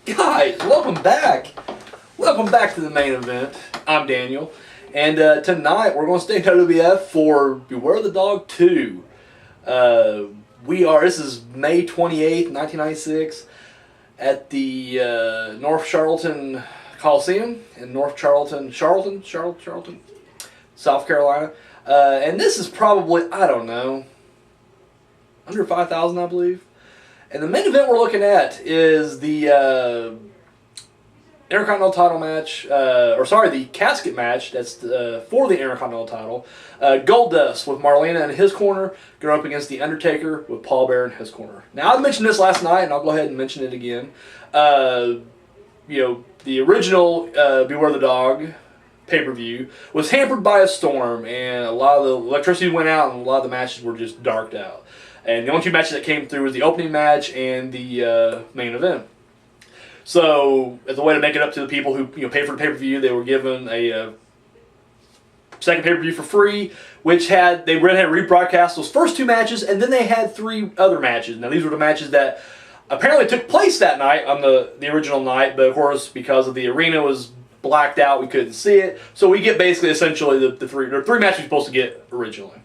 Guys, welcome back. Welcome back to the main event. I'm Daniel, and tonight we're going to stay in WWF for Beware the Dog 2. This is May 28th, 1996, at the North Charlton Coliseum in North Charlton, South Carolina. And this is probably, I don't know, under 5,000, I believe. And the main event we're looking at is the Intercontinental title match, the Casket match that's for the Intercontinental title. Goldust with Marlena in his corner going up against the Undertaker with Paul Bearer in his corner. Now, I mentioned this last night, and I'll go ahead and mention it again. The original Beware the Dog pay-per-view was hampered by a storm, and a lot of the electricity went out, and a lot of the matches were just darked out. And the only two matches that came through was the opening match and the main event. So, as a way to make it up to the people who paid for the pay-per-view, they were given a second pay-per-view for free, which they had rebroadcast those first two matches, and then they had three other matches. Now, these were the matches that apparently took place that night on the original night, but of course, because of the arena was blacked out, we couldn't see it. So we get basically essentially the three matches we're supposed to get originally.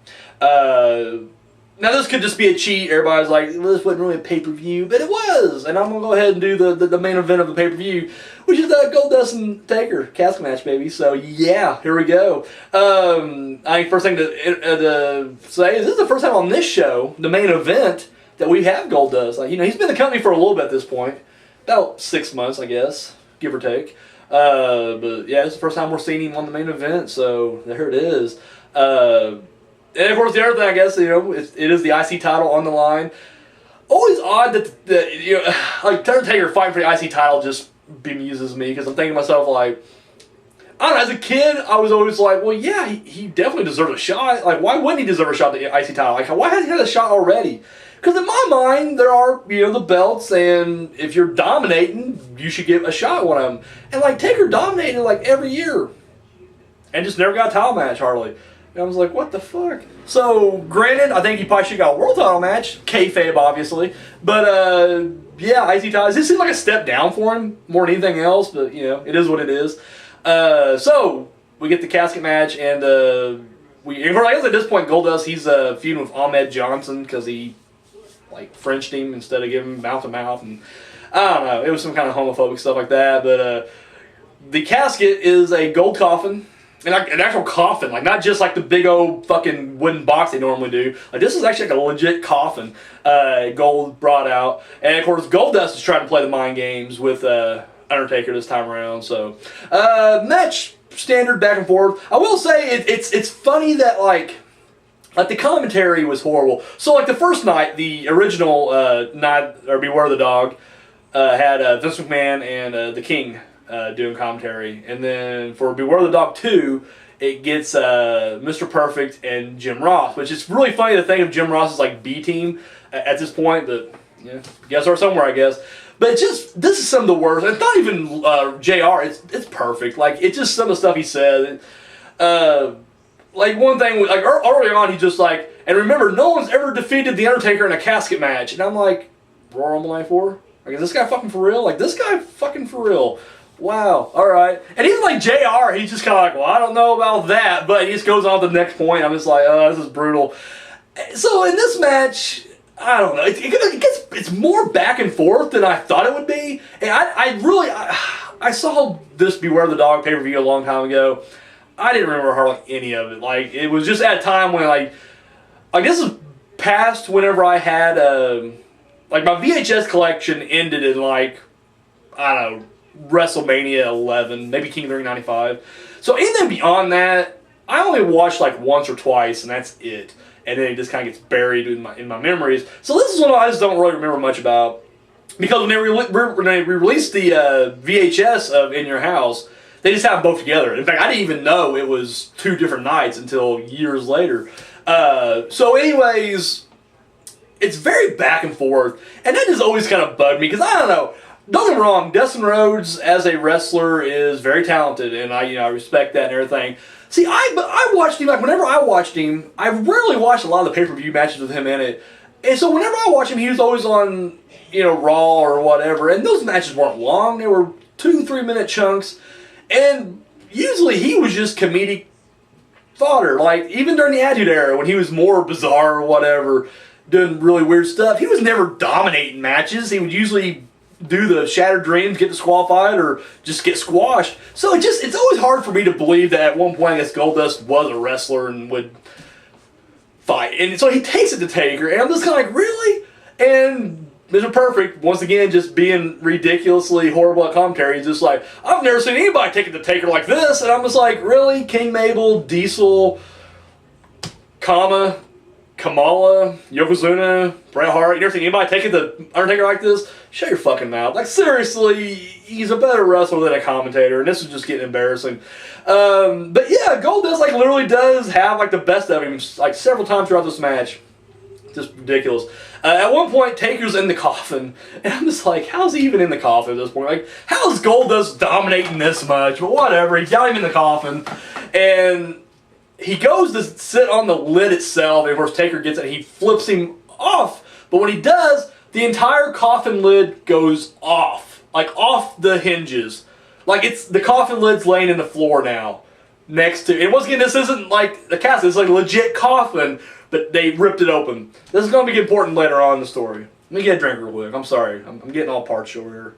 Now, this could just be a cheat. Everybody's like, well, this wasn't really a pay-per-view, but it was. And I'm going to go ahead and do the main event of the pay-per-view, which is the Goldust and Taker Casket match, baby. So, yeah, here we go. First thing to say is this is the first time on this show, the main event, that we have Goldust. He's been in the company for a little bit at this point. About 6 months, I guess, give or take. But, yeah, it's the first time we're seeing him on the main event, so there it is. And of course, the other thing, I guess, it is the IC title on the line. Always odd that Undertaker fighting for the IC title just bemuses me, because I'm thinking to myself, like, I don't know, as a kid, I was always like, well, yeah, he definitely deserves a shot. Like, why wouldn't he deserve a shot at the IC title? Like, why hasn't he had a shot already? Because in my mind, there are, the belts, and if you're dominating, you should get a shot at one of them. And, Taker dominated, every year. And just never got a title match, hardly. And I was like, what the fuck? So, granted, I think he probably should have got a world title match. Kayfabe, obviously. But, yeah, IC title. This seems like a step down for him more than anything else. But, it is what it is. So, we get the Casket match. And, I guess at this point, Goldust, he's feuding with Ahmed Johnson because he, Frenched him instead of giving him mouth-to-mouth. And I don't know. It was some kind of homophobic stuff like that. But, the Casket is a gold coffin. An actual coffin, not just the big old fucking wooden box they normally do. This is actually a legit coffin, gold brought out. And of course, Goldust is trying to play the mind games with Undertaker this time around. So, match standard back and forth. I will say it's funny that the commentary was horrible. So the first night, the original night or Beware the Dog had Vince McMahon and the King doing commentary, and then for Beware the Dog 2, it gets Mr. Perfect and Jim Ross, which is really funny to think of Jim Ross as B team at this point, but yeah, guess or somewhere, I guess. But this is some of the worst. It's not even JR. It's perfect. It's just some of the stuff he said. One thing, early on, he's just and remember, no one's ever defeated the Undertaker in a casket match, and I'm like, Royal Rumble 94? Is this guy fucking for real? This guy fucking for real. Wow, alright. And even JR, he's just kind of well, I don't know about that, but he just goes on to the next point. I'm just this is brutal. So in this match, I don't know, it's more back and forth than I thought it would be. And I saw this Beware the Dog pay-per-view a long time ago. I didn't remember hardly any of it. It was just at a time when, this is past whenever I had, my VHS collection ended in, I don't know, WrestleMania 11, maybe King of the Ring 95. So anything beyond that, I only watched once or twice, and that's it. And then it just kind of gets buried in my memories. So this is one I just don't really remember much about, because when they released the VHS of In Your House, they just have them both together. In fact, I didn't even know it was two different nights until years later. So anyways, it's very back and forth, and that just always kind of bugged me, because I don't know. Don't get me wrong, Dustin Rhodes as a wrestler is very talented, and I respect that and everything. See, I watched him, whenever I watched him, I rarely watched a lot of the pay-per-view matches with him in it. And so whenever I watch him, he was always on, Raw or whatever. And those matches weren't long. They were 2-3 minute chunks. And usually he was just comedic fodder. Like, even during the Attitude Era, when he was more bizarre or whatever, doing really weird stuff, he was never dominating matches. He would usually do the Shattered Dreams, get disqualified, or just get squashed. So it's always hard for me to believe that at one point, I guess Goldust was a wrestler and would fight. And so he takes it to Taker, and I'm just kind of like, really? And Mr. Perfect, once again, just being ridiculously horrible at commentary, he's just like, I've never seen anybody take it to Taker like this. And I'm just like, really? King Mabel, Diesel, Kamala, Yokozuna, Bret Hart, you never seen anybody take it to Undertaker like this? Shut your fucking mouth. Like, seriously, he's a better wrestler than a commentator, and this is just getting embarrassing. But yeah, Goldust, like, literally does have, like, the best of him, like, several times throughout this match. Just ridiculous. At one point, Taker's in the coffin, and I'm just like, how's he even in the coffin at this point? Like, how's Goldust dominating this much? But whatever, he got him in the coffin, and he goes to sit on the lid itself, and of course Taker gets it, and he flips him off. But when he does, the entire coffin lid goes off. Like, off the hinges. Like, the coffin lid's laying in the floor now. Next to, and once again, this isn't like the casket, it's like a legit coffin, but they ripped it open. This is going to be important later on in the story. Let me get a drink real quick. I'm sorry. I'm getting all parched over here.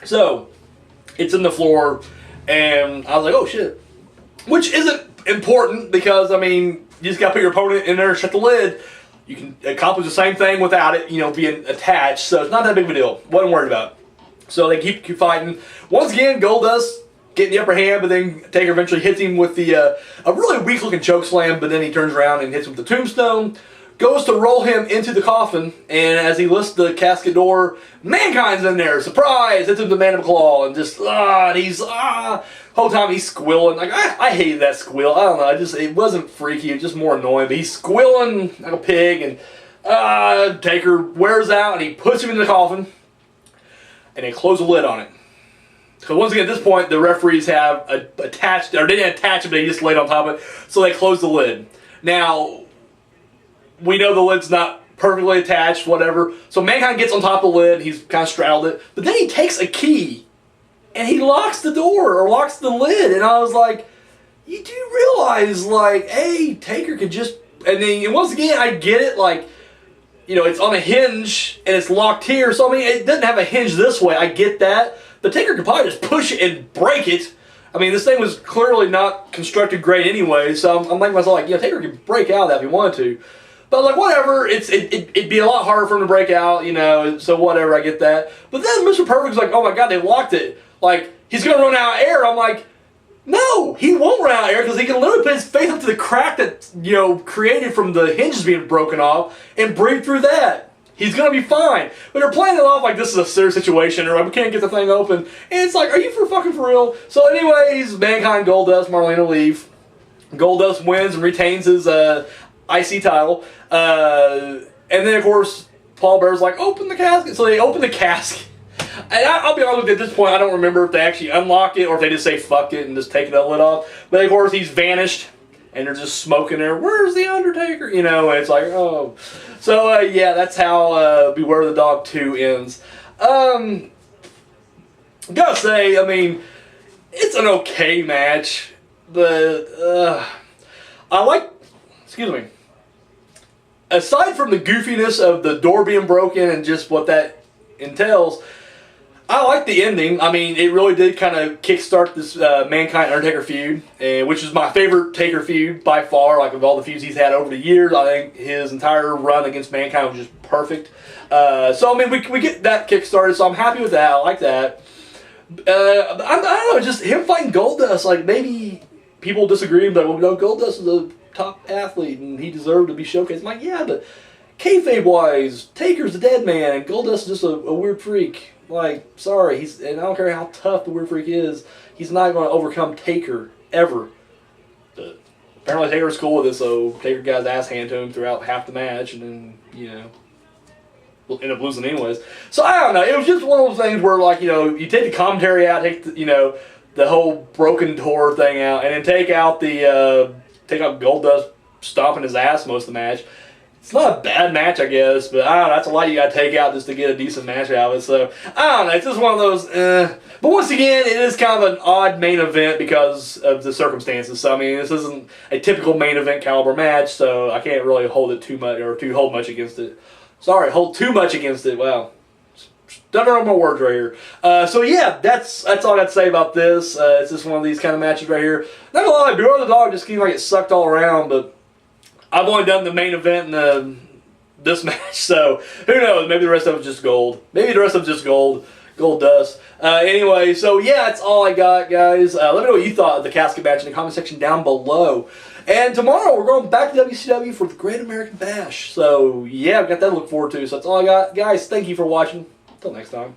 So, it's in the floor, and I was like, oh shit. Which isn't important because, I mean, you just got to put your opponent in there and shut the lid. You can accomplish the same thing without it, being attached. So it's not that big of a deal. Wasn't worried about it. So they keep fighting. Once again, Goldust getting the upper hand, but then Taker eventually hits him with a really weak-looking choke slam, but then he turns around and hits him with the tombstone. Goes to roll him into the coffin, and as he lifts the casket door, Mankind's in there. Surprise! Hits him with the Mandible Claw, and just, and he's, whole time he's squealing. Like, I hated that squeal. I don't know, it wasn't freaky, it was just more annoying, but he's squealing like a pig, and Taker wears out, and he puts him in the coffin, and they close the lid on it. Because once again, at this point, the referees have attached, or they didn't attach it, but they just laid on top of it, so they close the lid. Now, we know the lid's not perfectly attached, whatever. So Mankind gets on top of the lid, he's kind of straddled it, but then he takes a key, and he locks the door, or locks the lid, and I was like, you do realize, like, hey, Taker could just, and then, once again, I get it, like, it's on a hinge, and it's locked here, so I mean, it doesn't have a hinge this way, I get that, but Taker could probably just push it and break it. I mean, this thing was clearly not constructed great anyway, so I'm thinking to myself, like, Taker could break out of that if he wanted to. But, like, whatever, it'd be a lot harder for him to break out, so whatever, I get that. But then Mr. Perfect's like, oh my god, they locked it. Like, he's going to run out of air. I'm like, no, he won't run out of air because he can literally put his face up to the crack that, created from the hinges being broken off and breathe through that. He's going to be fine. But they're playing it off like this is a serious situation, or like, we can't get the thing open. And it's like, are you for real? So anyways, Mankind, Goldust, Marlena leave. Goldust wins and retains his IC title. And then, of course, Paul Bear's like, open the casket. So they open the casket. And I'll be honest with you, at this point, I don't remember if they actually unlock it or if they just say fuck it and just take that lid off. But, of course, he's vanished. And they're just smoking there. Where's the Undertaker? And it's like, oh. So, yeah, that's how Beware the Dog 2 ends. Gotta say, I mean, it's an okay match. But, I like, excuse me. Aside from the goofiness of the door being broken and just what that entails, I like the ending. I mean, it really did kind of kickstart this Mankind-Undertaker feud, which is my favorite Taker feud by far. Like, of all the feuds he's had over the years, I think his entire run against Mankind was just perfect. So, I mean, we get that kickstarted, so I'm happy with that. I like that. I don't know, just him fighting Goldust, like, maybe people disagree, but, Goldust is a top athlete, and he deserved to be showcased. I'm like, yeah, but kayfabe-wise, Taker's a dead man, and Goldust is just a weird freak. Like, sorry, and I don't care how tough the weird freak is, he's not going to overcome Taker, ever. But apparently Taker's cool with it, so Taker got his ass handed to him throughout half the match, and then, we'll end up losing anyways. So, I don't know, it was just one of those things where, like, you take the commentary out, take the, the whole broken door thing out, and then take out Goldust stomping his ass most of the match. It's not a bad match, I guess, but I don't know, that's a lot you got to take out just to get a decent match out of it. So, I don't know, it's just one of those, But once again, it is kind of an odd main event because of the circumstances. So, I mean, this isn't a typical main event caliber match, so I can't really hold it too much, or hold much against it. Sorry, hold too much against it. Wow. Stutter on my words right here. So yeah, that's all I got to say about this. It's just one of these kind of matches right here. Not gonna lie, Beware the Dog just seemed like it sucked all around, but I've only done the main event and this match, so who knows? Maybe the rest of it's just gold. Maybe the rest of it's just gold. Goldust. Anyway, so yeah, that's all I got, guys. Let me know what you thought of the casket match in the comment section down below. And tomorrow we're going back to WCW for the Great American Bash. So yeah, I've got that to look forward to. So that's all I got, guys. Thank you for watching. Until next time.